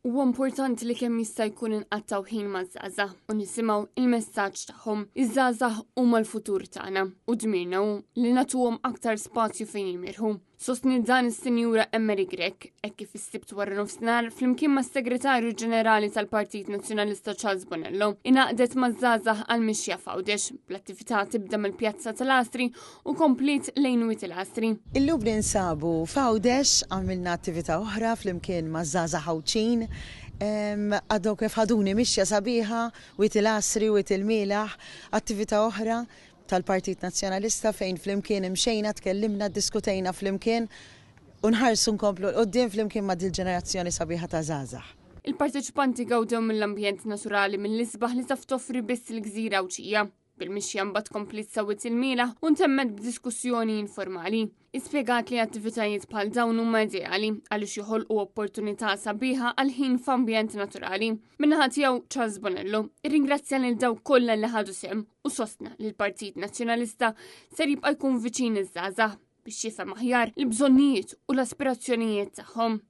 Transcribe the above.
Huwa importanti li kemm jista' jkun inqattaw ħin maż-żgħażagħ u nisimgħu il-messaġġ tagħhom. Iż-żgħażagħ huma l-futur tagħna u dmirna hu li nagħtuhom aktar spazju fejn jimirħu. Sostni dan is-Sinjura Emery Grek hekk kif is-sibt wara nofsinhar flimkien mas-Segretarju Ġenerali tal-Partit Nazzjonalista Charles Bonello ingħaqdet maż-żgħażagħ għall-mixja f'Għawdex bl-attività tibda mill-Pjazza tal-Astri u komplit lejn Wied il-Astri. Illum ninsabu f'Għawdex għamilna attività oħra flimkien maż-żgħażagħ Ħawċin. Għaddew kif ħaduni mixja sabiħa, Wied il-Astri, Wied il-Mielaħ, attività oħra tal-Partit Nazzjonalista fejn flimkien imxejna, tkellimna, ddiskutejna flimkien u nħarsu nkomplu l-qoddim flimkien ma' dil-ġenerazzjoni sabiħa ta' żgħażagħ. Il-parteċipanti gawdew mill-ambjent naturali mill-isbaħ li taf toffri biss il-Gżira Għawċija. Bil-mixja mbagħad komplit sawit il-Mielaħ u ntemmet b'diskussjoni informali. Ispjegat li attivitajiet bħal dawn huma ideali għaliex joħolqu opportunità sabiħa għal ħin f'ambjent naturali. Minnaħa tiegħu Charles Bonello irringrazzja lil dawk kollha li ħadu sehem u sostna li l-Partit Nazzjonalista ser jibqa' jkun viċin iż-żgħażagħ biex jifhem aħjar il-bżonnijiet u l-aspirazzjonijiet tagħhom.